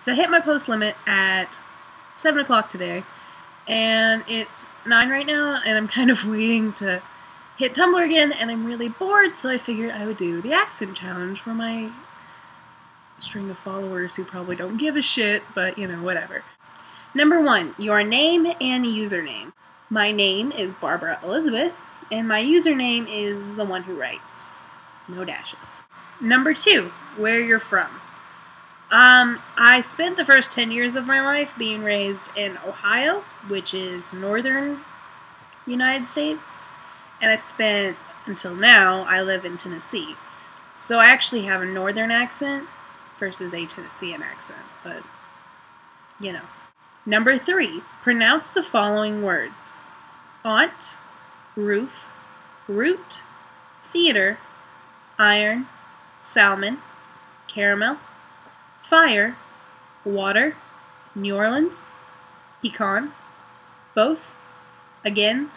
So I hit my post limit at 7 o'clock today, and it's 9 right now, and I'm kind of waiting to hit Tumblr again, and I'm really bored, so I figured I would do the accent challenge for my string of followers who probably don't give a shit, but, you know, whatever. Number 1, your name and username. My name is Barbara Elizabeth, and my username is the one who writes. No dashes. Number 2, where you're from. I spent the first 10 years of my life being raised in Ohio, which is northern United States, and I spent, until now, I live in Tennessee. So I actually have a northern accent versus a Tennessean accent, but, you know. Number 3, pronounce the following words: aunt, roof, root, theater, iron, salmon, caramel, fire, water, New Orleans, pecan, both, again,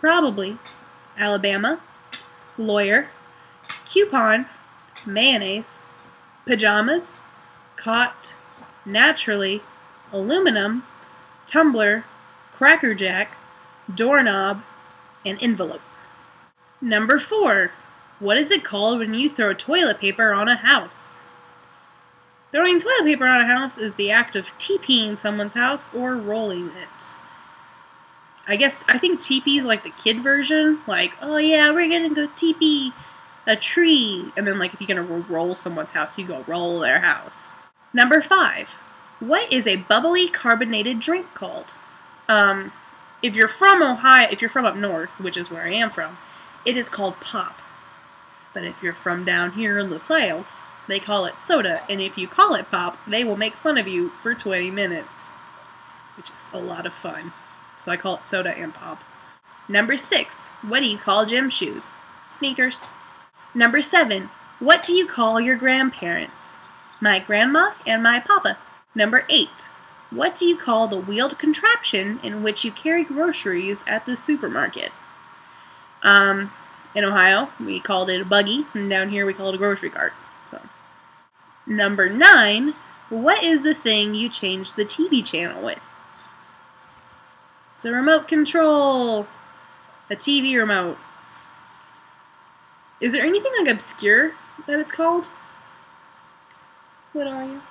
probably, Alabama, lawyer, coupon, mayonnaise, pajamas, cot, naturally, aluminum, tumbler, crackerjack, doorknob, and envelope. Number 4, what is it called when you throw toilet paper on a house? Throwing toilet paper on a house is the act of TPing someone's house or rolling it. I think TP is like the kid version. Like, oh yeah, we're gonna go TP a tree. And then, like, if you're gonna roll someone's house, you go roll their house. Number 5, what is a bubbly carbonated drink called? If you're from Ohio, if you're from up north, which is where I am from, it is called pop. But if you're from down here in the south, they call it soda, and if you call it pop, they will make fun of you for 20 minutes, which is a lot of fun. So I call it soda and pop. Number 6, what do you call gym shoes? Sneakers. Number 7, what do you call your grandparents? My grandma and my papa. Number 8, what do you call the wheeled contraption in which you carry groceries at the supermarket? In Ohio, we called it a buggy, and down here we call it a grocery cart. So. Number 9, what is the thing you change the TV channel with? It's a remote control. A TV remote. Is there anything like obscure that it's called? What are you?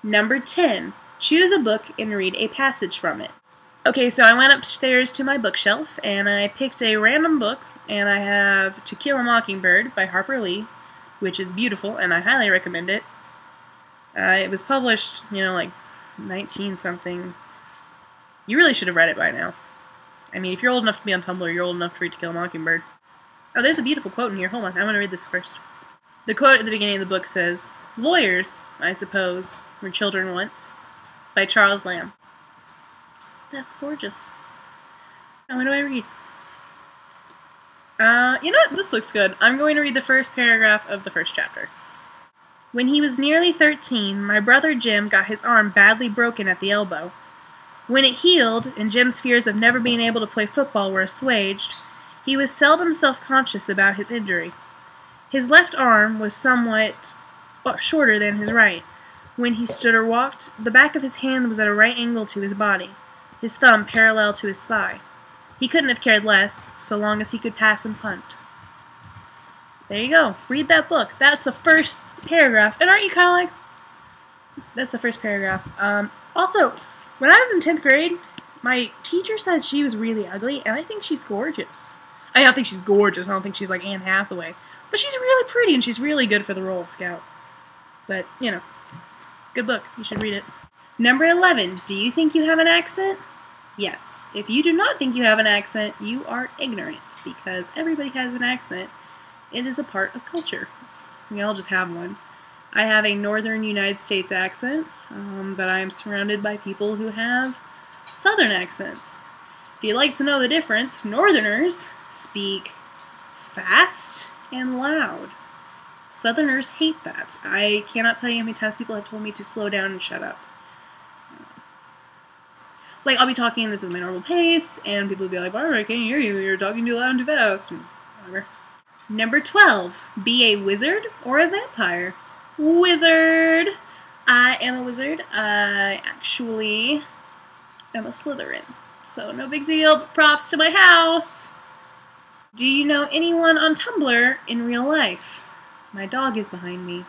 Number 10, choose a book and read a passage from it. Okay, so I went upstairs to my bookshelf and I picked a random book, and I have To Kill a Mockingbird by Harper Lee, which is beautiful and I highly recommend it. It was published, like 19-something. You really should have read it by now. I mean, if you're old enough to be on Tumblr, you're old enough to read To Kill a Mockingbird. Oh, there's a beautiful quote in here. Hold on, I'm going to read this first. The quote at the beginning of the book says, "Lawyers, I suppose, were children once," by Charles Lamb. That's gorgeous. Now, what do I read? You know what? This looks good. I'm going to read the first paragraph of the first chapter. When he was nearly 13, my brother Jim got his arm badly broken at the elbow. When it healed, and Jim's fears of never being able to play football were assuaged, he was seldom self-conscious about his injury. His left arm was somewhat shorter than his right. When he stood or walked, the back of his hand was at a right angle to his body, his thumb parallel to his thigh. He couldn't have cared less, so long as he could pass and punt. There you go. Read that book. That's the first paragraph. And aren't you kind of like... That's the first paragraph. Also, when I was in 10th grade, my teacher said she was really ugly, and I think she's gorgeous. I don't think she's gorgeous. I don't think she's like Anne Hathaway. But she's really pretty, and she's really good for the role of Scout. But, good book. You should read it. Number 11. Do you think you have an accent? Yes. If you do not think you have an accent, you are ignorant, because everybody has an accent. It is a part of culture. We all just have one. I have a northern United States accent, but I am surrounded by people who have southern accents. If you'd like to know the difference, northerners speak fast and loud. Southerners hate that. I cannot tell you how many times people have told me to slow down and shut up. Like, I'll be talking, this is my normal pace, and people will be like, "Barbara, I can't hear you, you're talking too loud and too fast," and whatever. Number 12, be a wizard or a vampire. Wizard! I am a wizard. I actually am a Slytherin. So no big deal, but props to my house. Do you know anyone on Tumblr in real life? My dog is behind me.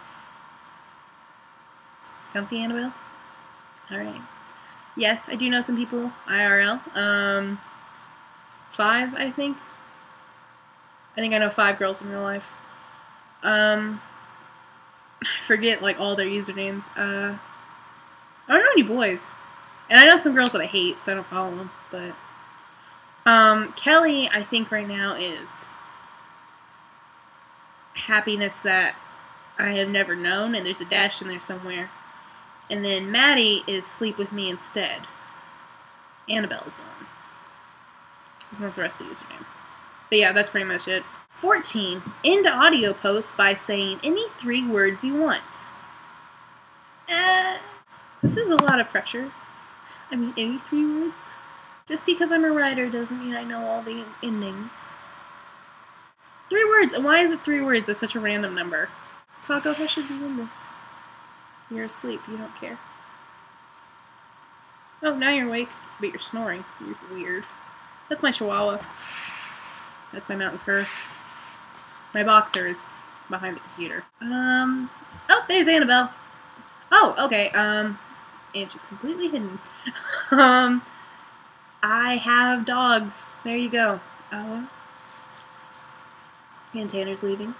Comfy, Annabelle? Alright. Yes, I do know some people IRL. 5, I think. I think I know 5 girls in real life. I forget, like, all their usernames. I don't know any boys. And I know some girls that I hate, so I don't follow them, but... Kelly, I think right now is happiness that I have never known, and there's a dash in there somewhere. And then Maddie is sleep with me instead. Annabelle is gone. That's not the rest of the username. But yeah, that's pretty much it. 14. End audio post by saying any 3 words you want. This is a lot of pressure. I mean, any 3 words? Just because I'm a writer doesn't mean I know all the endings. 3 words! And why is it 3 words? It's such a random number. Taco, how should we win this? You're asleep. You don't care. Oh, now you're awake. But you're snoring. You're weird. That's my Chihuahua. That's my Mountain Cur. My boxer is behind the computer. Oh, there's Annabelle. Oh, okay, and she's completely hidden. I have dogs. There you go. And Tanner's leaving.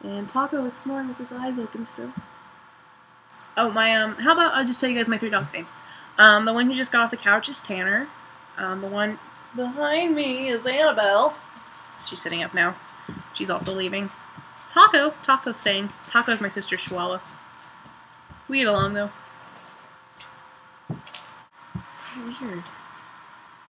And Taco is snoring with his eyes open still. Oh, how about I'll just tell you guys my 3 dogs' names. The one who just got off the couch is Tanner. The one behind me is Annabelle. She's sitting up now. She's also leaving. Taco's staying. Taco's my sister's Chihuahua. We get along, though. So weird.